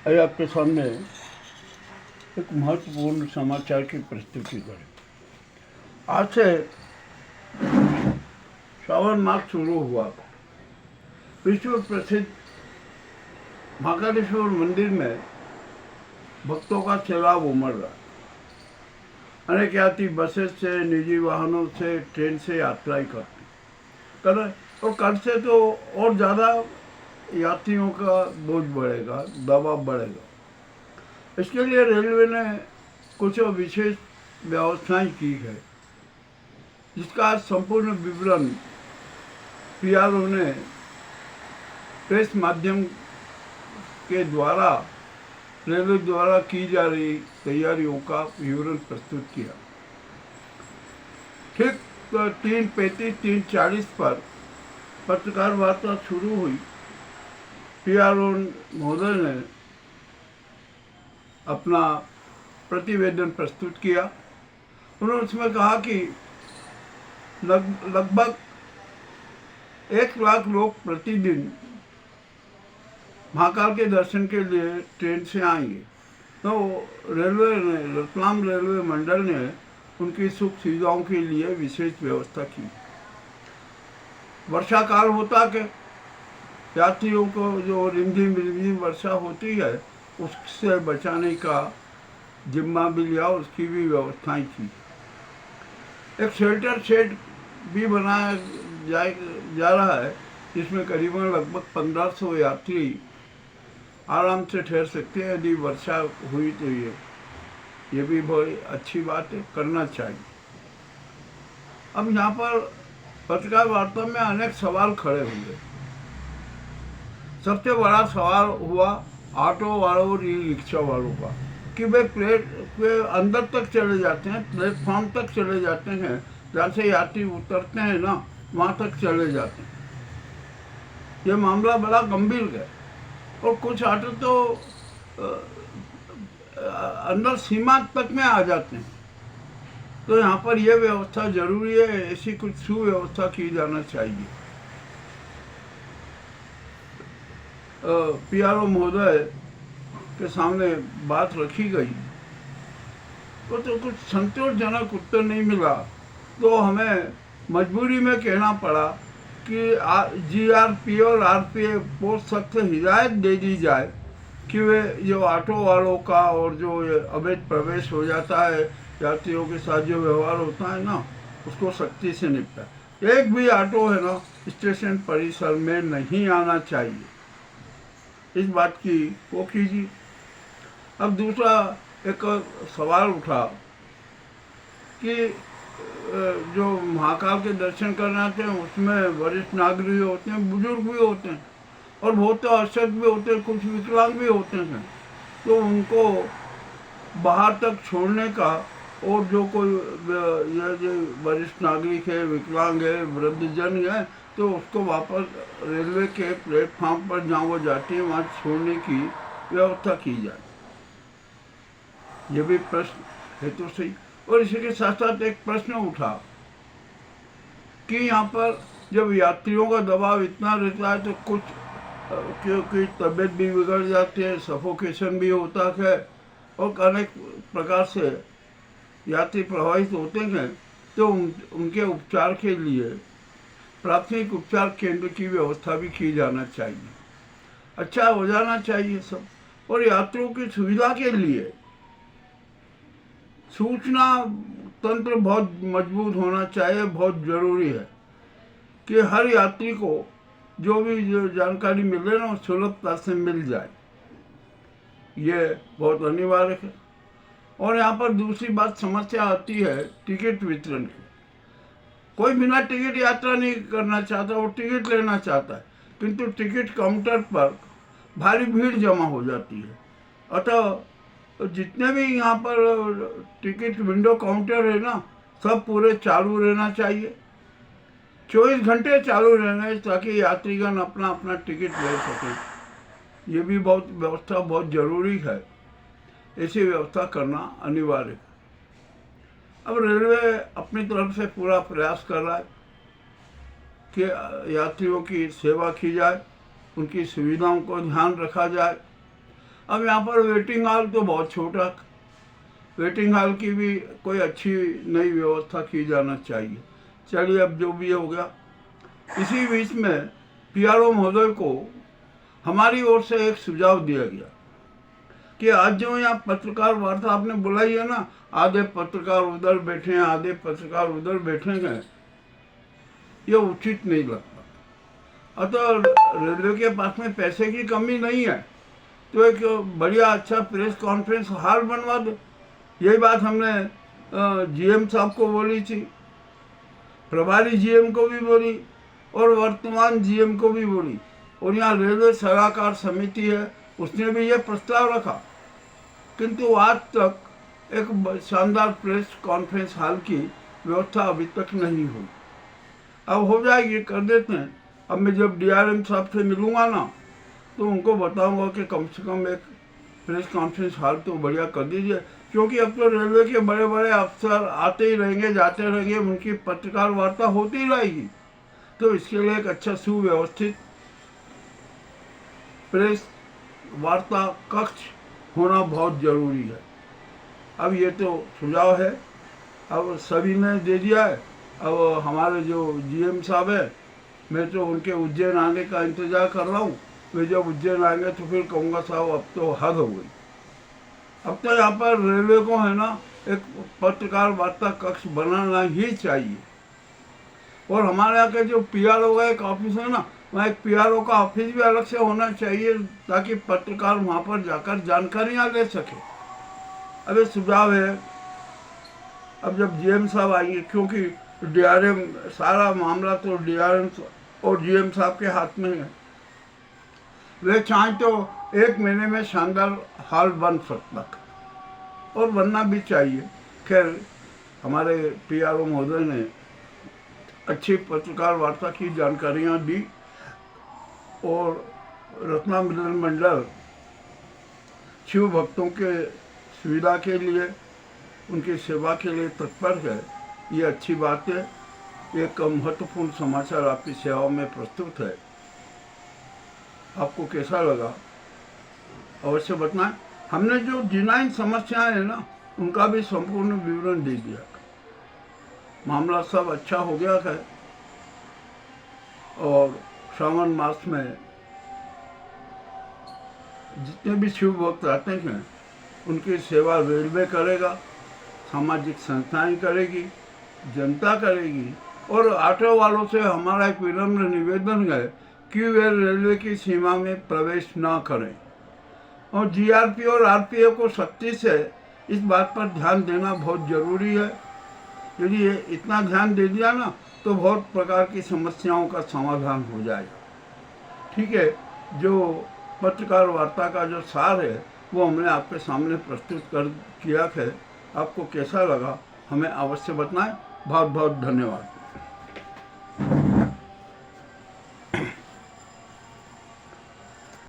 आज आपके सामने एक महत्वपूर्ण समाचार की प्रस्तुति करें। आज से श्रावण मास शुरू हुआ। विश्व प्रसिद्ध महाकालेश्वर मंदिर में भक्तों का सैलाब उमड़ रहा। अनेक यात्री बसेस से, निजी वाहनों से, ट्रेन से यात्राएं करते कर रहे, और कल से तो और ज़्यादा यात्रियों का बोझ बढ़ेगा, दबाव बढ़ेगा। इसके लिए रेलवे ने कुछ विशेष व्यवस्थाएं की है, जिसका आज संपूर्ण विवरण पीआरओ ने प्रेस माध्यम के द्वारा रेलवे द्वारा की जा रही तैयारियों का विवरण प्रस्तुत किया। ठीक 3:35 3:40 पर पत्रकार वार्ता शुरू हुई। पीआरओ महोदय ने अपना प्रतिवेदन प्रस्तुत किया। उन्होंने उसमें कहा कि लगभग 1 लाख लोग प्रतिदिन महाकाल के दर्शन के लिए ट्रेन से आएंगे। तो रेलवे ने, रतलाम रेलवे मंडल ने उनकी सुख सुविधाओं के लिए विशेष व्यवस्था की। वर्षा काल होता कि यात्रियों को जो रिमझिम वर्षा होती है उससे बचाने का जिम्मा भी लिया, उसकी भी व्यवस्थाएं की। एक शेल्टर शेड भी बनाया जा रहा है, जिसमें करीबन लगभग 1500 यात्री आराम से ठहर सकते हैं। यदि वर्षा हुई तो ये भी बहुत अच्छी बात है, करना चाहिए। अब यहाँ पर पत्रकार वार्ता में अनेक सवाल खड़े होंगे। सबसे बड़ा सवाल हुआ ऑटो वालों और ई रिक्शा वालों का कि वे प्लेट के अंदर तक चले जाते हैं, प्लेटफॉर्म तक चले जाते हैं, जहाँ से यात्री उतरते हैं ना, वहाँ तक चले जाते हैं। ये मामला बड़ा गंभीर है। और कुछ ऑटो तो अंदर सीमा तक में आ जाते हैं। तो यहाँ पर यह व्यवस्था जरूरी है, ऐसी कुछ सुव्यवस्था की जाना चाहिए। पीआरओ महोदय के सामने बात रखी गई तो कुछ संतोषजनक उत्तर नहीं मिला। तो हमें मजबूरी में कहना पड़ा कि जीआरपी और आरपीए को सख्त हिदायत दे दी जाए कि वे जो ऑटो वालों का और जो अवैध प्रवेश हो जाता है, यात्रियों के साथ जो व्यवहार होता है ना, उसको सख्ती से निपटा। एक भी ऑटो है ना स्टेशन परिसर में नहीं आना चाहिए, इस बात की वो कीजिए। अब दूसरा एक सवाल उठा कि जो महाकाल के दर्शन करने आते हैं उसमें वरिष्ठ नागरिक होते हैं, बुजुर्ग भी होते हैं, और बहुत अशक्त भी होते हैं, कुछ विकलांग भी होते हैं। तो उनको बाहर तक छोड़ने का, और जो कोई जो वरिष्ठ नागरिक है, विकलांग है, वृद्धजन है, तो उसको वापस रेलवे के प्लेटफॉर्म पर जहाँ वो जाती है वहाँ छोड़ने की व्यवस्था की जाए। ये भी प्रश्न है तो सही। और इसी के साथ साथ एक प्रश्न उठा कि यहाँ पर जब यात्रियों का दबाव इतना रहता है तो कुछ क्योंकि तबीयत भी बिगड़ जाती है, सफोकेशन भी होता है, और अनेक प्रकार से यात्री प्रभावित होते हैं। तो उनके उपचार के लिए प्राथमिक उपचार केंद्र की व्यवस्था भी की जाना चाहिए। अच्छा हो जाना चाहिए सब। और यात्रियों की सुविधा के लिए सूचना तंत्र बहुत मजबूत होना चाहिए। बहुत जरूरी है कि हर यात्री को जो भी जानकारी मिले ना सुलभता से मिल जाए, ये बहुत अनिवार्य है। और यहाँ पर दूसरी बात समस्या आती है टिकट वितरण की। कोई बिना टिकट यात्रा नहीं करना चाहता, वो टिकट लेना चाहता है, किंतु टिकट काउंटर पर भारी भीड़ जमा हो जाती है। अतः जितने भी यहाँ पर टिकट विंडो काउंटर है ना, सब पूरे चालू रहना चाहिए, 24 घंटे चालू रहना, ताकि यात्रीगण अपना अपना टिकट ले सकें। ये भी बहुत व्यवस्था बहुत जरूरी है, ऐसी व्यवस्था करना अनिवार्य है। अब रेलवे अपनी तरफ से पूरा प्रयास कर रहा है कि यात्रियों की सेवा की जाए, उनकी सुविधाओं को ध्यान रखा जाए। अब यहाँ पर वेटिंग हॉल तो बहुत छोटा, वेटिंग हॉल की भी कोई अच्छी नई व्यवस्था की जाना चाहिए। चलिए, अब जो भी हो गया। इसी बीच में पीआरओ महोदय को हमारी ओर से एक सुझाव दिया गया कि आज जो यहाँ पत्रकार वार्ता आपने बुलाई है ना, आधे पत्रकार उधर बैठे हैं, आधे पत्रकार उधर बैठेंगे, ये उचित नहीं लगता। अतः रेलवे के पास में पैसे की कमी नहीं है, तो एक बढ़िया अच्छा प्रेस कॉन्फ्रेंस हॉल बनवा दो। यही बात हमने जीएम साहब को बोली थी, प्रभारी जीएम को भी बोली और वर्तमान जीएम को भी बोली, और यहाँ रेलवे सलाहकार समिति है, उसने भी ये प्रस्ताव रखा, किंतु आज तक एक शानदार प्रेस कॉन्फ्रेंस हॉल की व्यवस्था अभी तक नहीं हुई। अब हो जाएगी, कर देते हैं। अब मैं जब डीआरएम साहब से मिलूंगा ना, तो उनको बताऊंगा कि कम से कम एक प्रेस कॉन्फ्रेंस हॉल तो बढ़िया कर दीजिए, क्योंकि अब तो रेलवे के बड़े बड़े अफसर आते ही रहेंगे, जाते रहेंगे, उनकी पत्रकार वार्ता होती ही रहेगी। तो इसके लिए एक अच्छा सुव्यवस्थित प्रेस वार्ता कक्ष होना बहुत जरूरी है। अब ये तो सुझाव है, अब सभी ने दे दिया है। अब हमारे जो जीएम साहब है, मैं तो उनके उज्जैन आने का इंतज़ार कर रहा हूँ। वे जब उज्जैन आएंगे तो फिर कहूँगा साहब अब तो हद हो गई। अब तो यहाँ पर रेलवे को है ना एक पत्रकार वार्ता कक्ष बनाना ही चाहिए। और हमारे यहाँ के जो पीआरओ का एक ऑफिस है ना, वहाँ एक पीआरओ का ऑफिस भी अलग से होना चाहिए, ताकि पत्रकार वहाँ पर जाकर जानकारियाँ ले सके। अब ये सुझाव है। अब जब जीएम साहब आएंगे, क्योंकि डीआरएम सारा मामला तो डीआरएम और जीएम साहब के हाथ में है, वे चाहें तो 1 महीने में शानदार हॉल बन सकता और बनना भी चाहिए। खैर, हमारे पीआरओ महोदय ने अच्छी पत्रकार वार्ता की जानकारियाँ दी और रत्ना मिलन मंडल शिव भक्तों के सुविधा के लिए, उनकी सेवा के लिए तत्पर है। ये अच्छी बात है। एक महत्वपूर्ण समाचार आपकी सेवा में प्रस्तुत है। आपको कैसा लगा अवश्य बताएं। हमने जो जिनाइन समस्याएं हैं ना, उनका भी संपूर्ण विवरण दे दिया। मामला सब अच्छा हो गया है और श्रावण मास में जितने भी शिव भक्त आते हैं उनकी सेवा रेलवे करेगा, सामाजिक संस्थाएं करेगी, जनता करेगी। और ऑटो वालों से हमारा एक विनम्र निवेदन है कि वे रेलवे की सीमा में प्रवेश ना करें। और जीआरपी और आरपीएफ को सख्ती से इस बात पर ध्यान देना बहुत ज़रूरी है। यदि इतना ध्यान दे दिया ना, तो बहुत प्रकार की समस्याओं का समाधान हो जाएगा। ठीक है, जो पत्रकार वार्ता का जो सार है वो हमने आपके सामने प्रस्तुत किया है। आपको कैसा लगा हमें अवश्य बताएं। बहुत बहुत धन्यवाद।